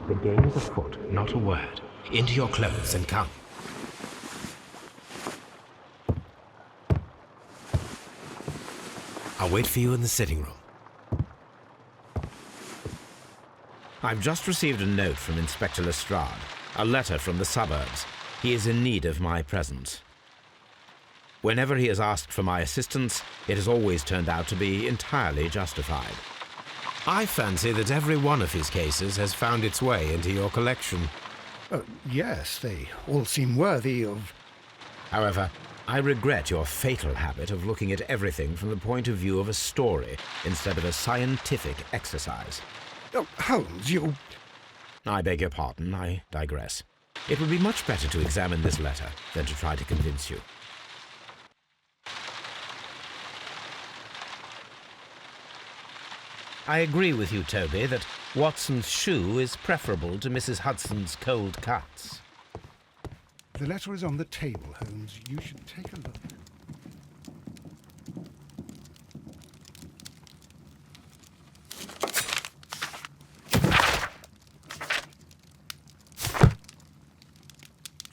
The game is afoot. Not a word. Into your clothes and come. I'll wait for you in the sitting room. I've just received a note from Inspector Lestrade, a letter from the suburbs. He is in need of my presence. Whenever he has asked for my assistance, it has always turned out to be entirely justified. I fancy that every one of his cases has found its way into your collection. Yes, they all seem worthy of... However, I regret your fatal habit of looking at everything from the point of view of a story instead of a scientific exercise. Oh, Holmes, you... I beg your pardon, I digress. It would be much better to examine this letter than to try to convince you. I agree with you, Toby, that Watson's shoe is preferable to Mrs. Hudson's cold cuts. The letter is on the table, Holmes. You should take a look.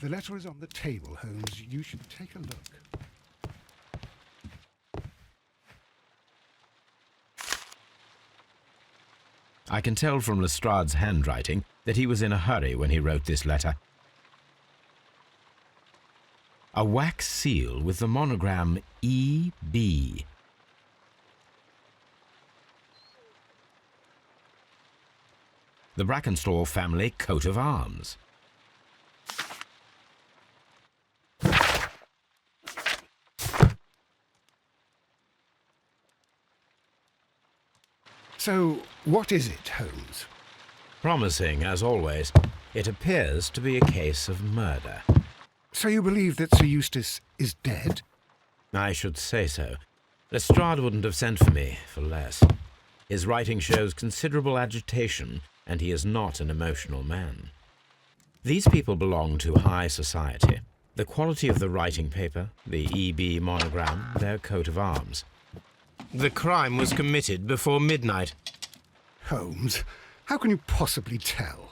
The letter is on the table, Holmes. You should take a look. I can tell from Lestrade's handwriting that he was in a hurry when he wrote this letter. A wax seal with the monogram E.B. The Brackenstall family coat of arms. So, what is it, Holmes? Promising, as always. It appears to be a case of murder. So you believe that Sir Eustace is dead? I should say so. Lestrade wouldn't have sent for me for less. His writing shows considerable agitation, and he is not an emotional man. These people belong to high society. The quality of the writing paper, the E.B. monogram, their coat of arms. The crime was committed before midnight. Holmes, how can you possibly tell?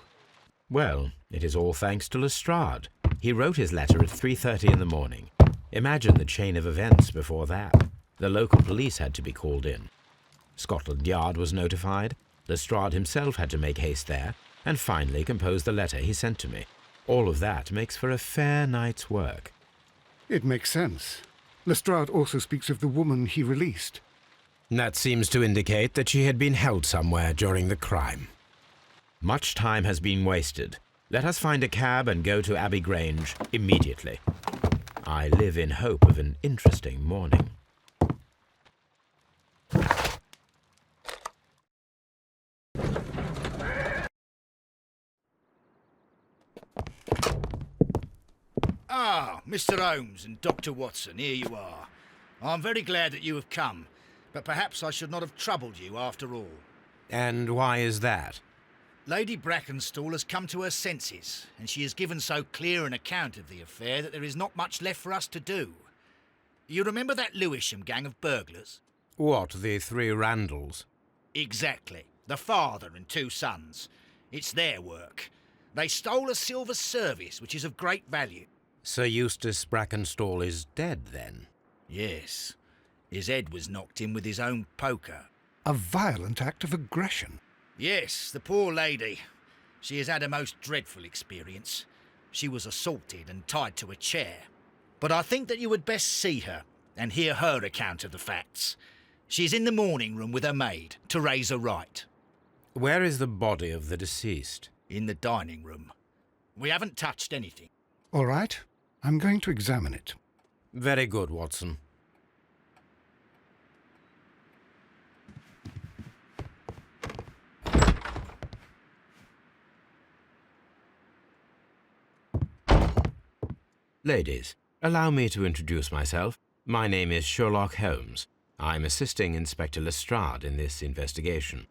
Well, it is all thanks to Lestrade. He wrote his letter at 3:30 in the morning. Imagine the chain of events before that. The local police had to be called in. Scotland Yard was notified. Lestrade himself had to make haste there, and finally compose the letter he sent to me. All of that makes for a fair night's work. It makes sense. Lestrade also speaks of the woman he released. That seems to indicate that she had been held somewhere during the crime. Much time has been wasted. Let us find a cab and go to Abbey Grange immediately. I live in hope of an interesting morning. Ah, Mr. Holmes and Dr. Watson, here you are. I'm very glad that you have come, but perhaps I should not have troubled you after all. And why is that? Lady Brackenstall has come to her senses, and she has given so clear an account of the affair that there is not much left for us to do. You remember that Lewisham gang of burglars? What, the three Randalls? Exactly. The father and two sons. It's their work. They stole a silver service, which is of great value. Sir Eustace Brackenstall is dead, then? Yes. His head was knocked in with his own poker. A violent act of aggression. Yes, the poor lady. She has had a most dreadful experience. She was assaulted and tied to a chair. But I think that you would best see her and hear her account of the facts. She's in the morning room with her maid, Teresa Wright. Where is the body of the deceased? In the dining room. We haven't touched anything. All right, I'm going to examine it. Very good, Watson. Ladies, allow me to introduce myself. My name is Sherlock Holmes. I'm assisting Inspector Lestrade in this investigation.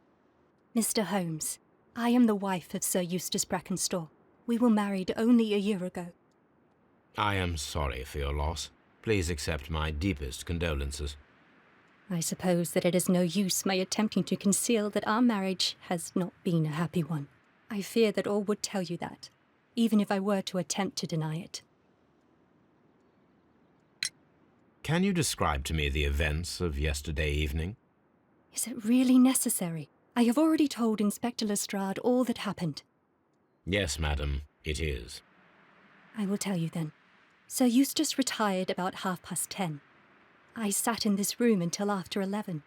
Mr. Holmes, I am the wife of Sir Eustace Brackenstall. We were married only a year ago. I am sorry for your loss. Please accept my deepest condolences. I suppose that it is no use my attempting to conceal that our marriage has not been a happy one. I fear that all would tell you that, even if I were to attempt to deny it. Can you describe to me the events of yesterday evening? Is it really necessary? I have already told Inspector Lestrade all that happened. Yes, madam, it is. I will tell you then. Sir Eustace retired about 10:30. I sat in this room until after 11,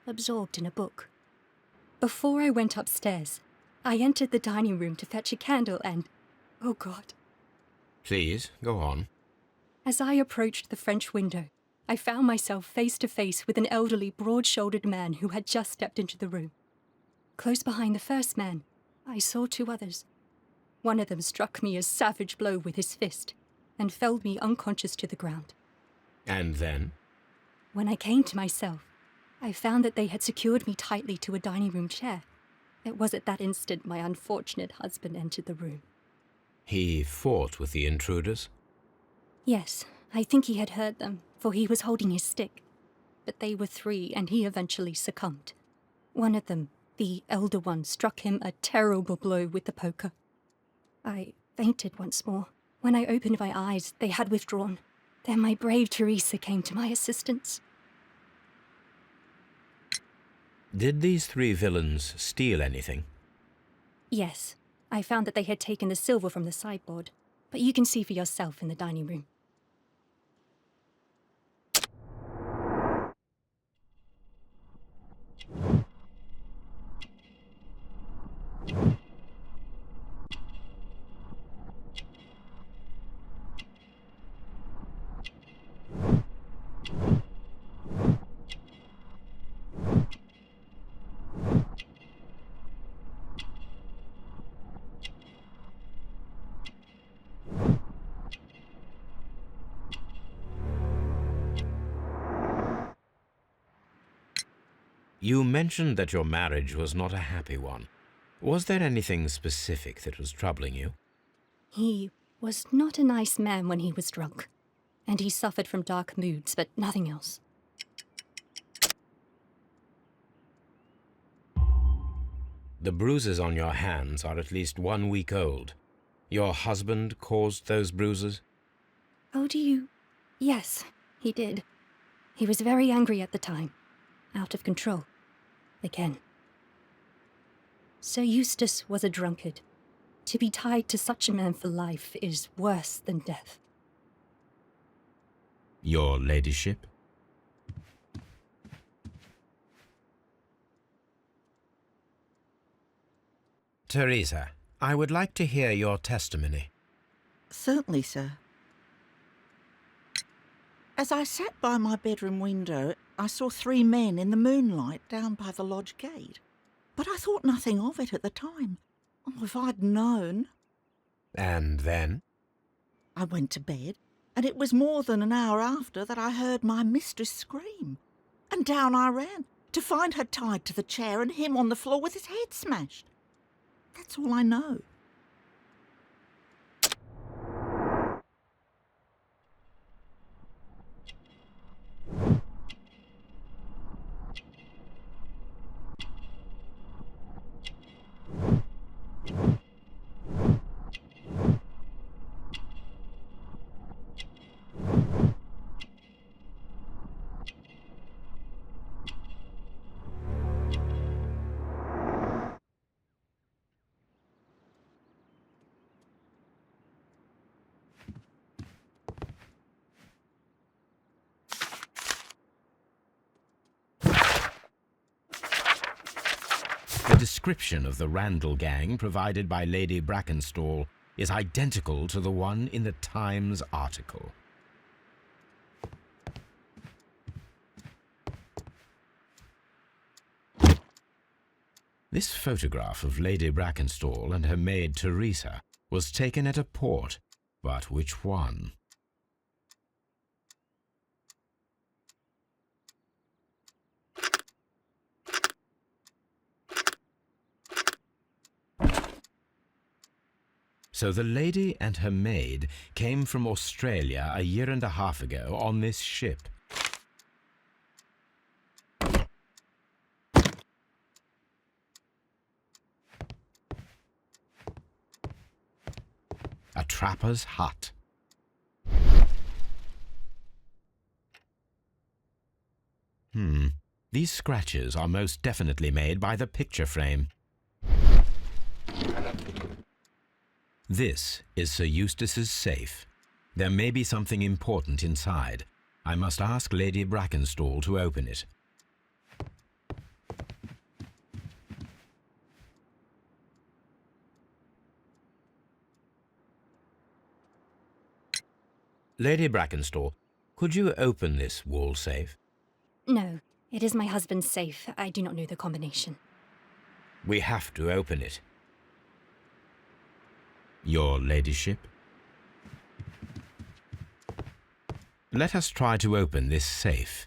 absorbed in a book. Before I went upstairs, I entered the dining room to fetch a candle and... oh God. Please, go on. As I approached the French window, I found myself face to face with an elderly, broad-shouldered man who had just stepped into the room. Close behind the first man, I saw two others. One of them struck me a savage blow with his fist and felled me unconscious to the ground. And then? When I came to myself, I found that they had secured me tightly to a dining room chair. It was at that instant my unfortunate husband entered the room. He fought with the intruders? Yes, I think he had heard them, for he was holding his stick. But they were three, and he eventually succumbed. One of them, the elder one, struck him a terrible blow with the poker. I fainted once more. When I opened my eyes, they had withdrawn. Then my brave Teresa came to my assistance. Did these three villains steal anything? Yes, I found that they had taken the silver from the sideboard, but you can see for yourself in the dining room. You mentioned that your marriage was not a happy one. Was there anything specific that was troubling you? He was not a nice man when he was drunk, and he suffered from dark moods, but nothing else. The bruises on your hands are at least 1 week old. Your husband caused those bruises? Oh, do you? Yes, he did. He was very angry at the time. Out of control. Again. Sir Eustace was a drunkard. To be tied to such a man for life is worse than death. Your ladyship? Teresa, I would like to hear your testimony. Certainly, sir. As I sat by my bedroom window, I saw 3 men in the moonlight down by the lodge gate. But I thought nothing of it at the time. Oh, if I'd known. And then? I went to bed, and it was more than an hour after that I heard my mistress scream. And down I ran, to find her tied to the chair and him on the floor with his head smashed. That's all I know. The description of the Randall gang provided by Lady Brackenstall is identical to the one in the Times article. This photograph of Lady Brackenstall and her maid Teresa was taken at a port, but which one? So the lady and her maid came from Australia a year and a half ago on this ship. A trapper's hut. These scratches are most definitely made by the picture frame. This is Sir Eustace's safe. There may be something important inside. I must ask Lady Brackenstall to open it. Lady Brackenstall, could you open this wall safe? No, it is my husband's safe. I do not know the combination. We have to open it. Your ladyship? Let us try to open this safe.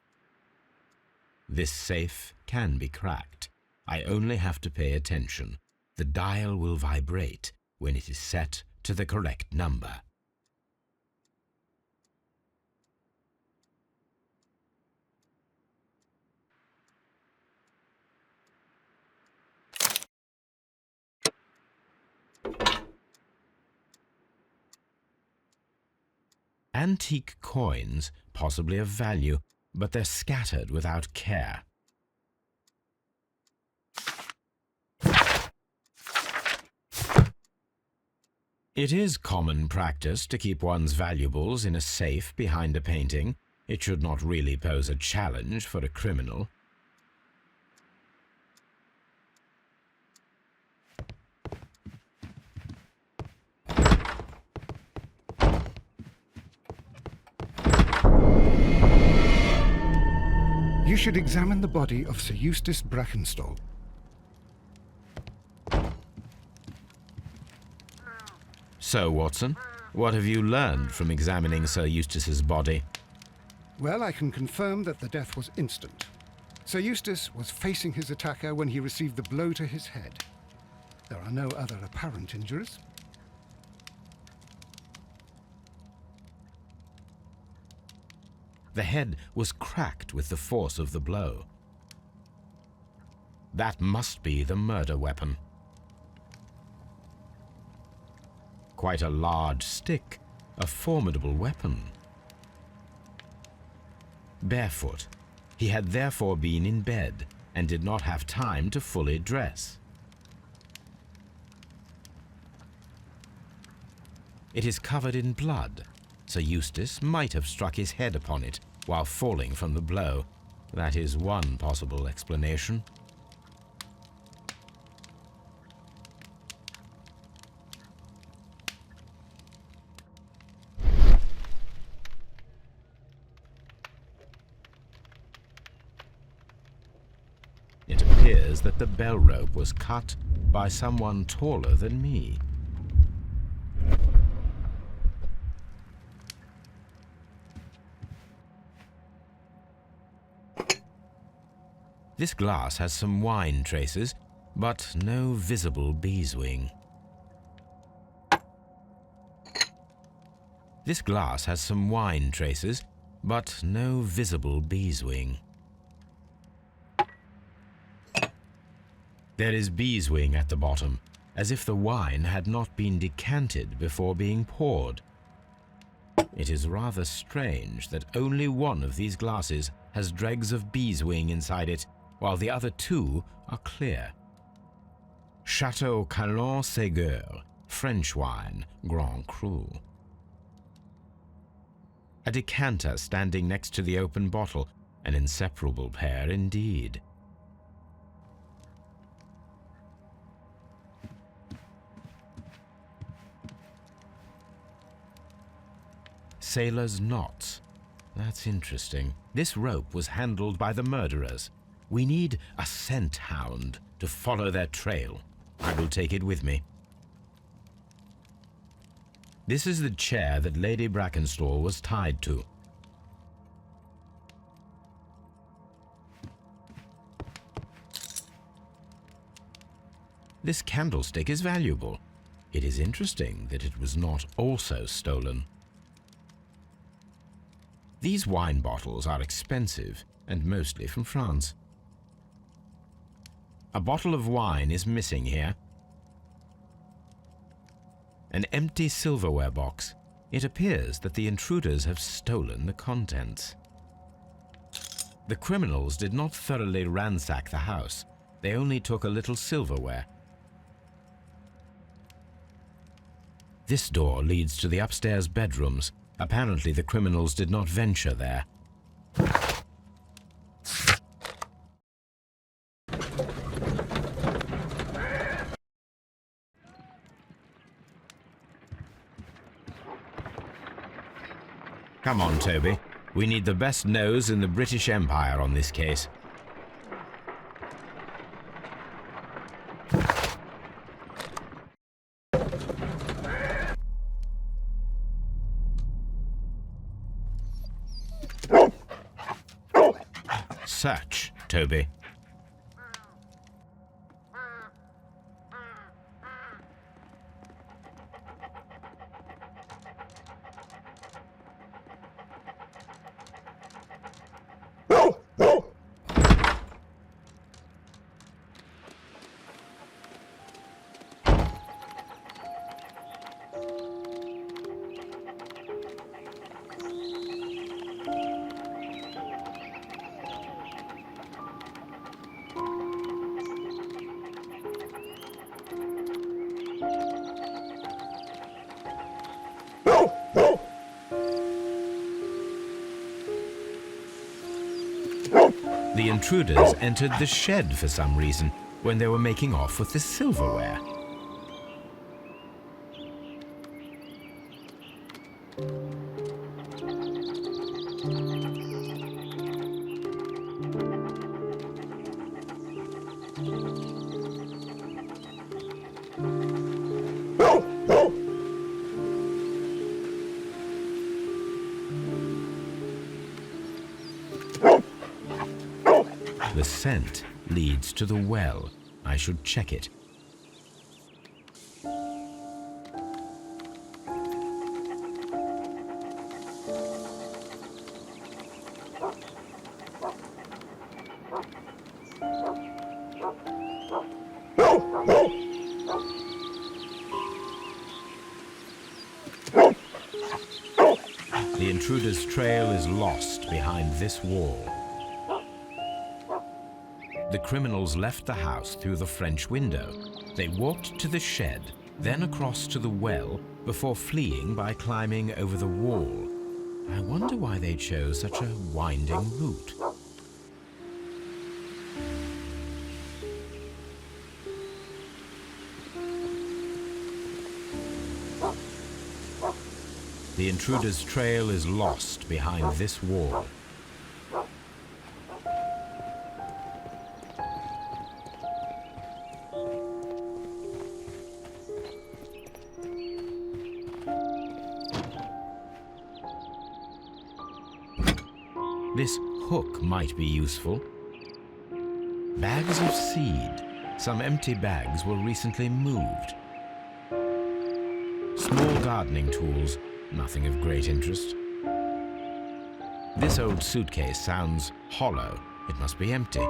This safe can be cracked. I only have to pay attention. The dial will vibrate when it is set to the correct number. Antique coins, possibly of value, but they're scattered without care. It is common practice to keep one's valuables in a safe behind a painting. It should not really pose a challenge for a criminal. You should examine the body of Sir Eustace Brackenstall. So, Watson, what have you learned from examining Sir Eustace's body? Well, I can confirm that the death was instant. Sir Eustace was facing his attacker when he received the blow to his head. There are no other apparent injuries. The head was cracked with the force of the blow. That must be the murder weapon. Quite a large stick, a formidable weapon. Barefoot, he had therefore been in bed and did not have time to fully dress. It is covered in blood. Sir Eustace might have struck his head upon it while falling from the blow. That is one possible explanation. It appears that the bell rope was cut by someone taller than me. This glass has some wine traces, but no visible beeswing. This glass has some wine traces, but no visible beeswing. There is beeswing at the bottom, as if the wine had not been decanted before being poured. It is rather strange that only one of these glasses has dregs of beeswing inside it, while the other two are clear. Chateau Calon-Ségur, French wine, Grand Cru. A decanter standing next to the open bottle, an inseparable pair indeed. Sailor's knots. That's interesting. This rope was handled by the murderers. We need a scent hound to follow their trail. I will take it with me. This is the chair that Lady Brackenstall was tied to. This candlestick is valuable. It is interesting that it was not also stolen. These wine bottles are expensive and mostly from France. A bottle of wine is missing here. An empty silverware box. It appears that the intruders have stolen the contents. The criminals did not thoroughly ransack the house. They only took a little silverware. This door leads to the upstairs bedrooms. Apparently the criminals did not venture there. Come on, Toby. We need the best nose in the British Empire on this case. Search, Toby. The intruders entered the shed for some reason when they were making off with the silverware. The scent leads to the well. I should check it. The intruder's trail is lost behind this wall. The criminals left the house through the French window. They walked to the shed, then across to the well, before fleeing by climbing over the wall. I wonder why they chose such a winding route. The intruder's trail is lost behind this wall. This hook might be useful. Bags of seed. Some empty bags were recently moved. Small gardening tools. Nothing of great interest. This old suitcase sounds hollow. It must be empty.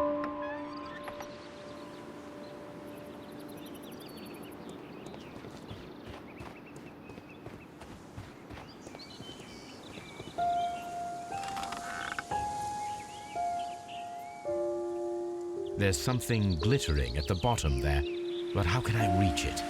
There's something glittering at the bottom there, but how can I reach it?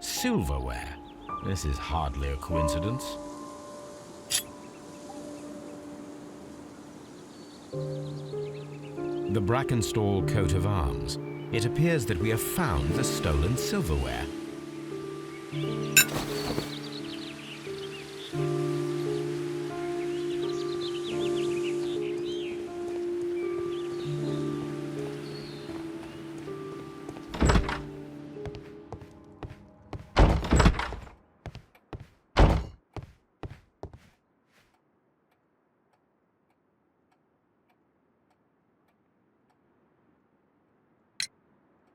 Silverware. This is hardly a coincidence. The Brackenstall coat of arms. It appears that we have found the stolen silverware.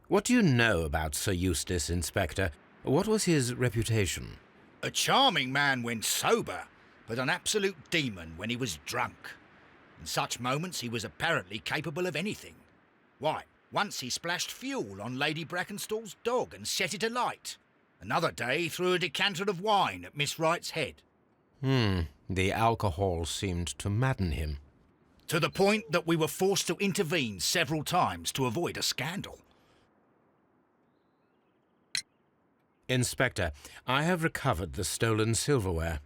What do you know about Sir Eustace, Inspector? What was his reputation? A charming man when sober, but an absolute demon when he was drunk. In such moments he was apparently capable of anything. Why, once he splashed fuel on Lady Brackenstall's dog and set it alight. Another day he threw a decanter of wine at Miss Wright's head. The alcohol seemed to madden him. To the point that we were forced to intervene several times to avoid a scandal. Inspector, I have recovered the stolen silverware.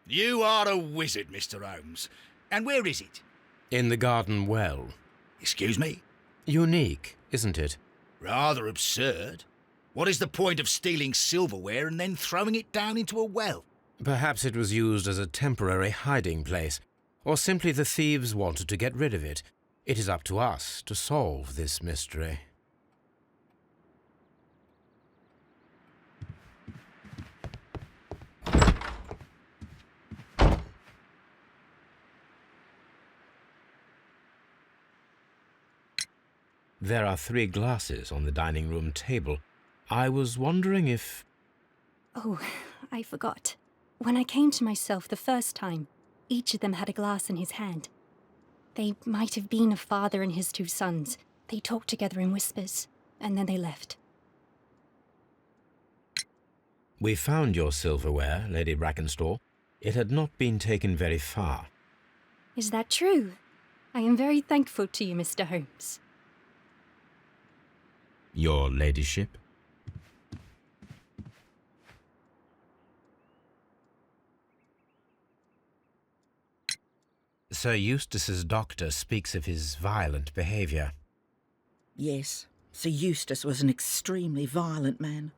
You are a wizard, Mr. Holmes. And where is it? In the garden well. Excuse me? Unique, isn't it? Rather absurd. What is the point of stealing silverware and then throwing it down into a well? Perhaps it was used as a temporary hiding place, or simply the thieves wanted to get rid of it. It is up to us to solve this mystery. There are 3 glasses on the dining room table. I was wondering if... Oh, I forgot. When I came to myself the first time, each of them had a glass in his hand. They might have been a father and his 2 sons. They talked together in whispers, and then they left. We found your silverware, Lady Brackenstall. It had not been taken very far. Is that true? I am very thankful to you, Mr. Holmes. Your ladyship? Sir Eustace's doctor speaks of his violent behaviour. Yes, Sir Eustace was an extremely violent man.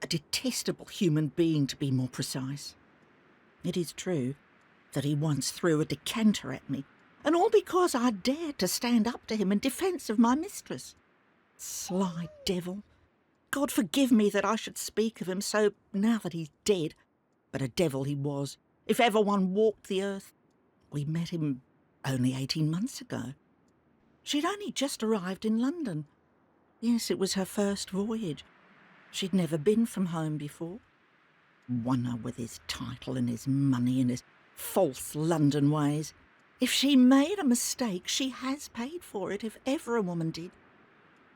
A detestable human being, to be more precise. It is true that he once threw a decanter at me, and all because I dared to stand up to him in defence of my mistress. Sly devil. God forgive me that I should speak of him so now that he's dead, but a devil he was, if ever one walked the earth. We met him only 18 months ago. She'd only just arrived in London. Yes, it was her first voyage. She'd never been from home before. Wonder with his title and his money and his false London ways. If she made a mistake, she has paid for it, if ever a woman did.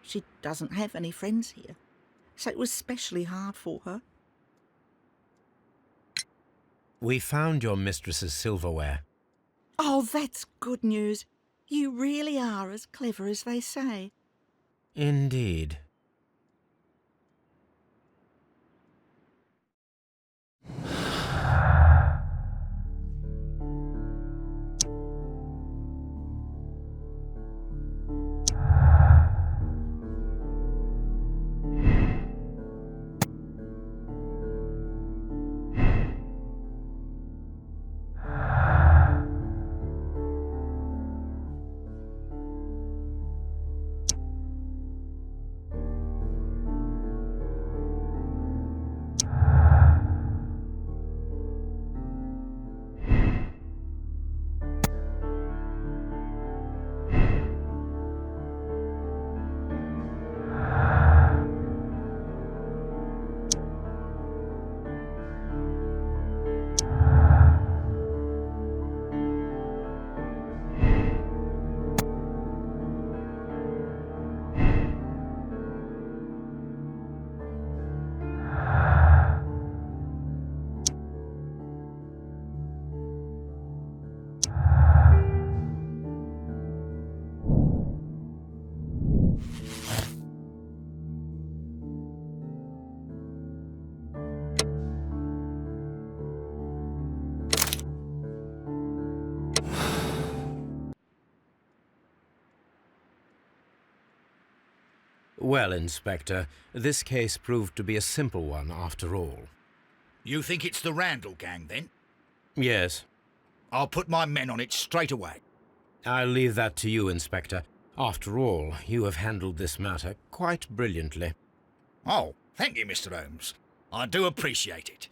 She doesn't have any friends here, so it was specially hard for her. We found your mistress's silverware. Oh, that's good news. You really are as clever as they say. Indeed. Well, Inspector, this case proved to be a simple one after all. You think it's the Randall gang, then? Yes. I'll put my men on it straight away. I'll leave that to you, Inspector. After all, you have handled this matter quite brilliantly. Oh, thank you, Mr. Holmes. I do appreciate it.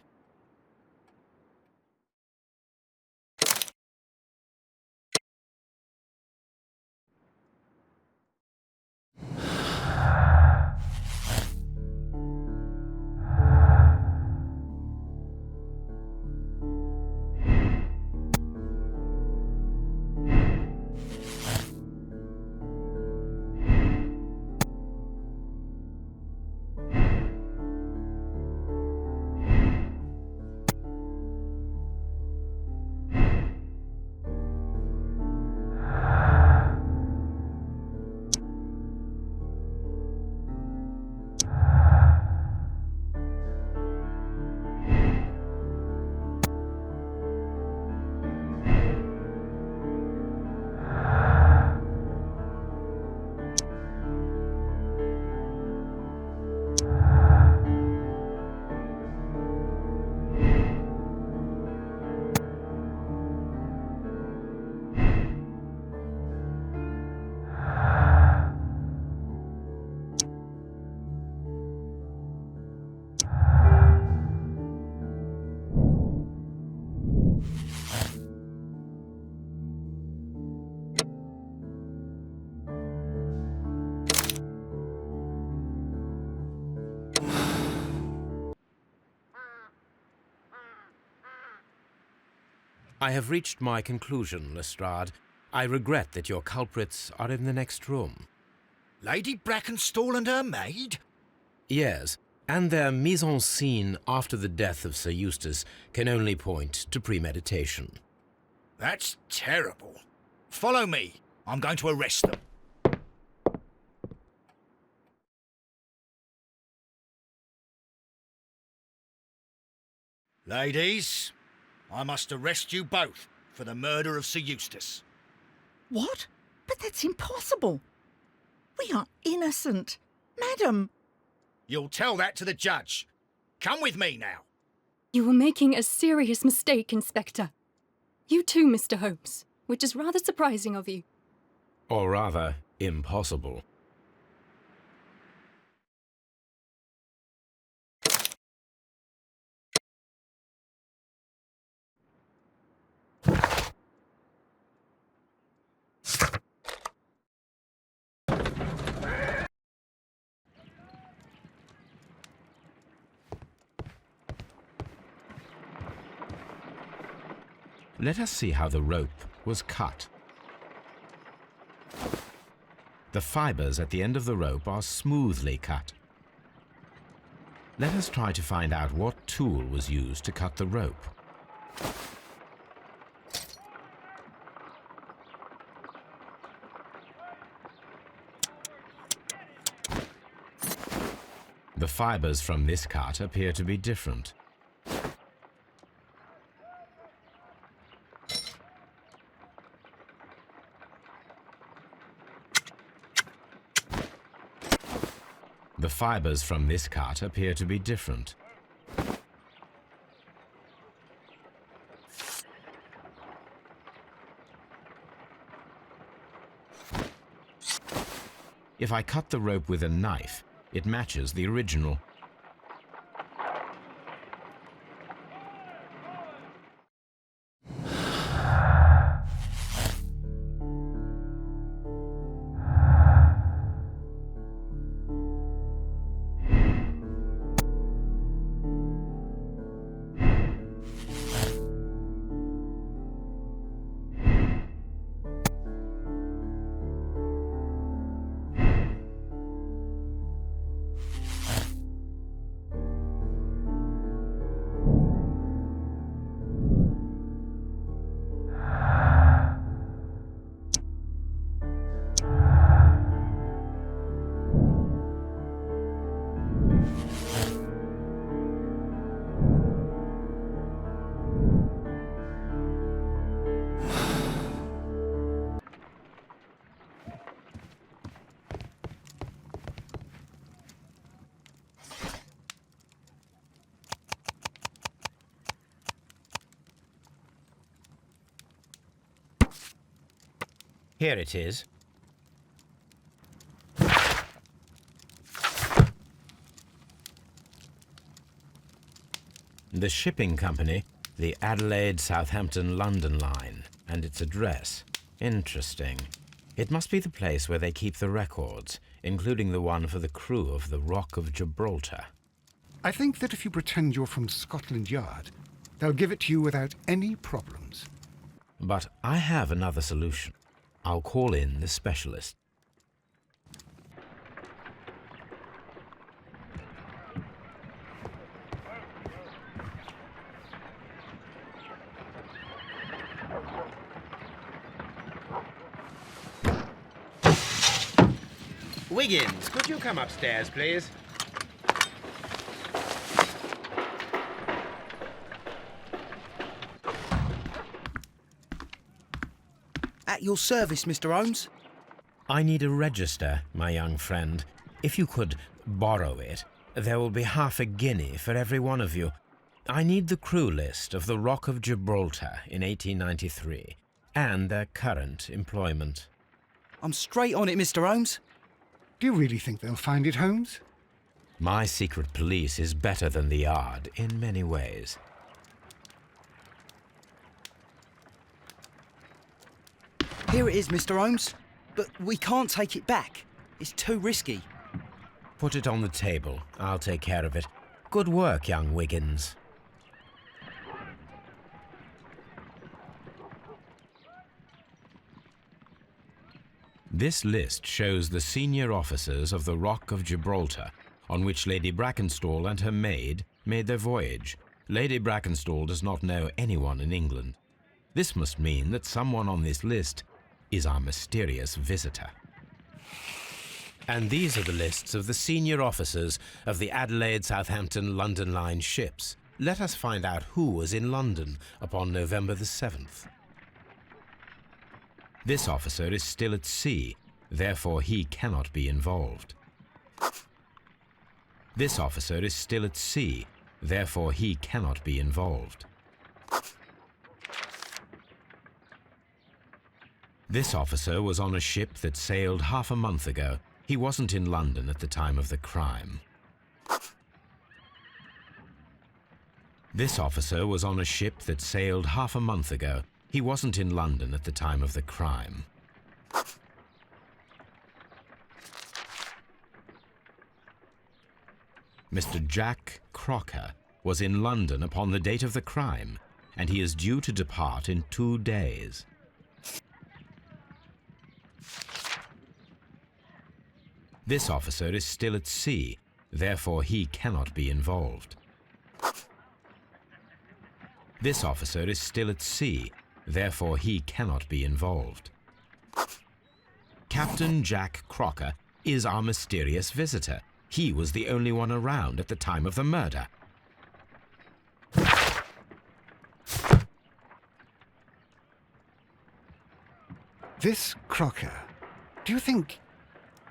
I have reached my conclusion, Lestrade. I regret that your culprits are in the next room. Lady Brackenstall and her maid? Yes, and their mise en scene after the death of Sir Eustace can only point to premeditation. That's terrible. Follow me. I'm going to arrest them. Ladies, I must arrest you both for the murder of Sir Eustace. What? But that's impossible. We are innocent. Madam! You'll tell that to the judge. Come with me now. You were making a serious mistake, Inspector. You too, Mr. Holmes, which is rather surprising of you. Or rather, impossible. Let us see how the rope was cut. The fibers at the end of the rope are smoothly cut. Let us try to find out what tool was used to cut the rope. The fibers from this cut appear to be different. The fibers from this cut appear to be different. If I cut the rope with a knife, it matches the original. Here it is. The shipping company, the Adelaide, Southampton, London line, and its address. Interesting. It must be the place where they keep the records, including the one for the crew of the Rock of Gibraltar. I think that if you pretend you're from Scotland Yard, they'll give it to you without any problems. But I have another solution. I'll call in the specialist. Wiggins, could you come upstairs, please? At your service, Mr. Holmes. I need a register, my young friend. If you could borrow it, there will be half a guinea for every one of you. I need the crew list of the Rock of Gibraltar in 1893 and their current employment. I'm straight on it, Mr. Holmes. Do you really think they'll find it, Holmes? My secret police is better than the Yard in many ways. Here it is, Mr. Holmes. But we can't take it back. It's too risky. Put it on the table. I'll take care of it. Good work, young Wiggins. This list shows the senior officers of the Rock of Gibraltar, on which Lady Brackenstall and her maid made their voyage. Lady Brackenstall does not know anyone in England. This must mean that someone on this list is our mysterious visitor. And these are the lists of the senior officers of the Adelaide, Southampton, London Line ships. Let us find out who was in London upon November the 7th. This officer is still at sea, therefore he cannot be involved. This officer is still at sea, therefore he cannot be involved. This officer was on a ship that sailed half a month ago. He wasn't in London at the time of the crime. This officer was on a ship that sailed half a month ago. He wasn't in London at the time of the crime. Mr. Jack Crocker was in London upon the date of the crime, and he is due to depart in 2 days. This officer is still at sea, therefore he cannot be involved. This officer is still at sea, therefore he cannot be involved. Captain Jack Crocker is our mysterious visitor. He was the only one around at the time of the murder. This Crocker, do you think...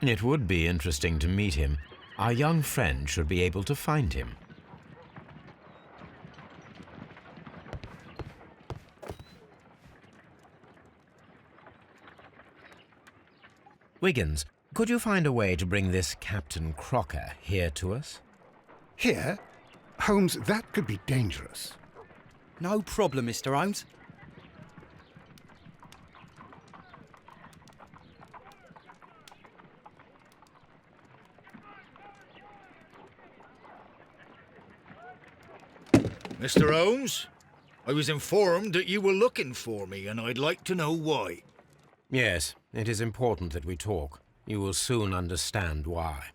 It would be interesting to meet him. Our young friend should be able to find him. Wiggins, could you find a way to bring this Captain Crocker here to us? Here? Holmes, that could be dangerous. No problem, Mr. Holmes. Mr. Holmes, I was informed that you were looking for me, and I'd like to know why. Yes, it is important that we talk. You will soon understand why.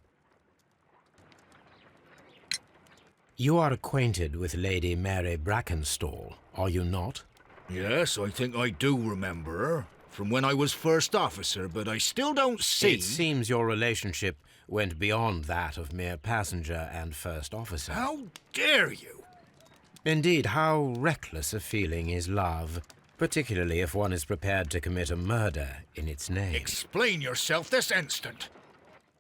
You are acquainted with Lady Mary Brackenstall, are you not? Yes, I think I do remember her, from when I was first officer, but I still don't see... It seems your relationship went beyond that of mere passenger and first officer. How dare you? Indeed, how reckless a feeling is love, particularly if one is prepared to commit a murder in its name. Explain yourself this instant.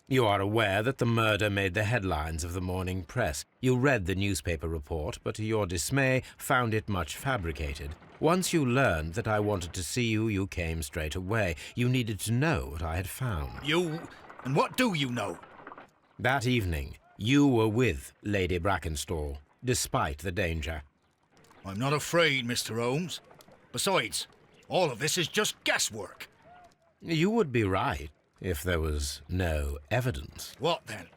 You are aware that the murder made the headlines of the morning press. You read the newspaper report, but to your dismay, found it much fabricated. Once you learned that I wanted to see you, you came straight away. You needed to know what I had found. You... and what do you know? That evening, you were with Lady Brackenstall, despite the danger. I'm not afraid, Mr. Holmes. Besides, all of this is just guesswork. You would be right if there was no evidence. What then?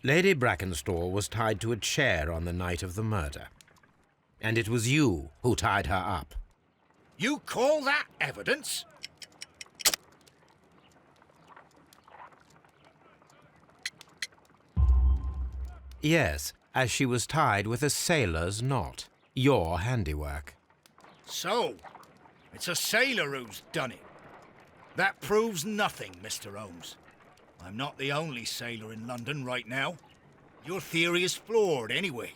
Lady Brackenstall was tied to a chair on the night of the murder. And it was you who tied her up. You call that evidence? Yes, as she was tied with a sailor's knot. Your handiwork. So, it's a sailor who's done it. That proves nothing, Mr. Holmes. I'm not the only sailor in London right now. Your theory is flawed anyway.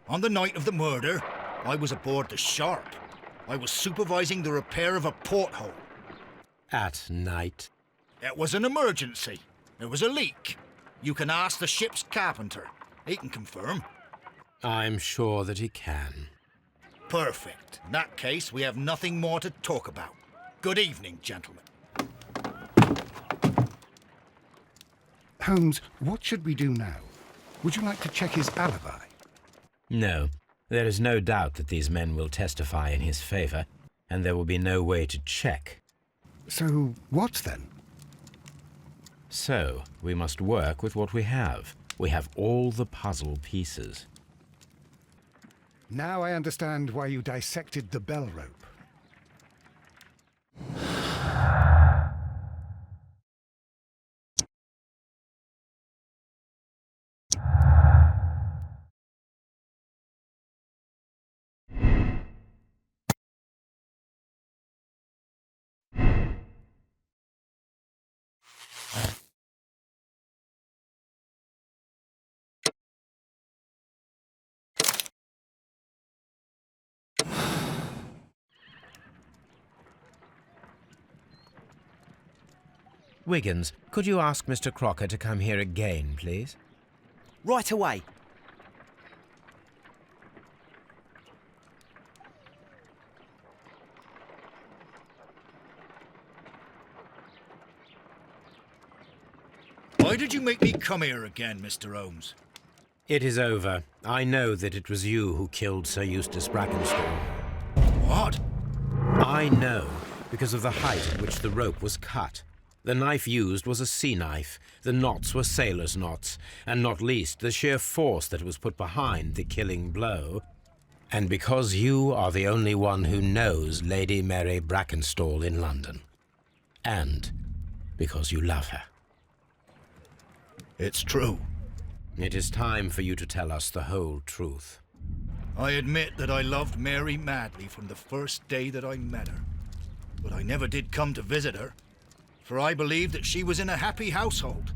On the night of the murder, I was aboard the Sharp. I was supervising the repair of a porthole. At night? It was an emergency. There was a leak. You can ask the ship's carpenter. He can confirm. I'm sure that he can. Perfect. In that case, we have nothing more to talk about. Good evening, gentlemen. Holmes, what should we do now? Would you like to check his alibi? No, there is no doubt that these men will testify in his favor, and there will be no way to check. So, what then? So, we must work with what we have. We have all the puzzle pieces. Now I understand why you dissected the bell rope. Wiggins, could you ask Mr. Crocker to come here again, please? Right away. Why did you make me come here again, Mr. Holmes? It is over. I know that it was you who killed Sir Eustace Brackenstall. What? I know, because of the height at which the rope was cut. The knife used was a sea knife, the knots were sailor's knots, and not least the sheer force that was put behind the killing blow. And because you are the only one who knows Lady Mary Brackenstall in London. And because you love her. It's true. It is time for you to tell us the whole truth. I admit that I loved Mary madly from the first day that I met her. But I never did come to visit her, for I believed that she was in a happy household.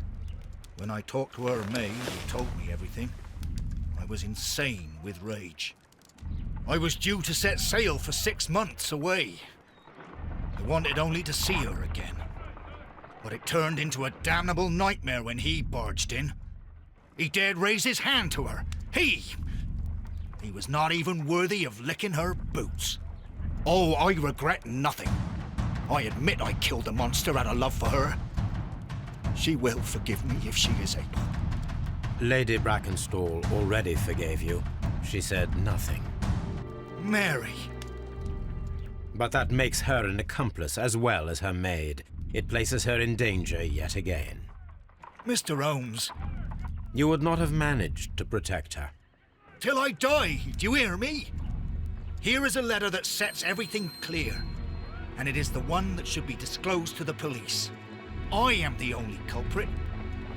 When I talked to her maid, who told me everything, I was insane with rage. I was due to set sail for 6 months away. I wanted only to see her again. But it turned into a damnable nightmare when he barged in. He dared raise his hand to her. He was not even worthy of licking her boots. Oh, I regret nothing. I admit I killed the monster out of love for her. She will forgive me if she is able. Lady Brackenstall already forgave you. She said nothing. Mary. But that makes her an accomplice as well as her maid. It places her in danger yet again. Mr. Holmes. You would not have managed to protect her. Till I die, do you hear me? Here is a letter that sets everything clear, and it is the one that should be disclosed to the police. I am the only culprit.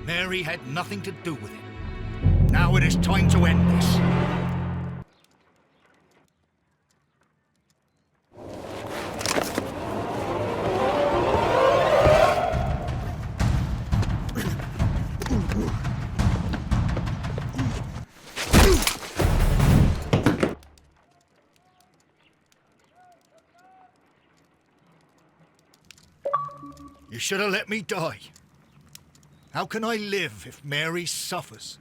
Mary had nothing to do with it. Now it is time to end this. You should have let me die. How can I live if Mary suffers?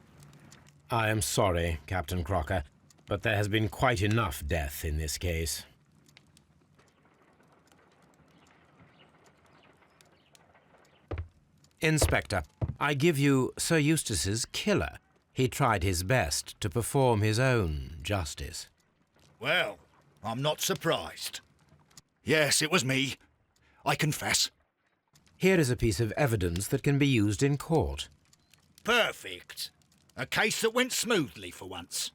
I am sorry, Captain Crocker, but there has been quite enough death in this case. Inspector, I give you Sir Eustace's killer. He tried his best to perform his own justice. Well, I'm not surprised. Yes, it was me. I confess. Here is a piece of evidence that can be used in court. Perfect. A case that went smoothly for once.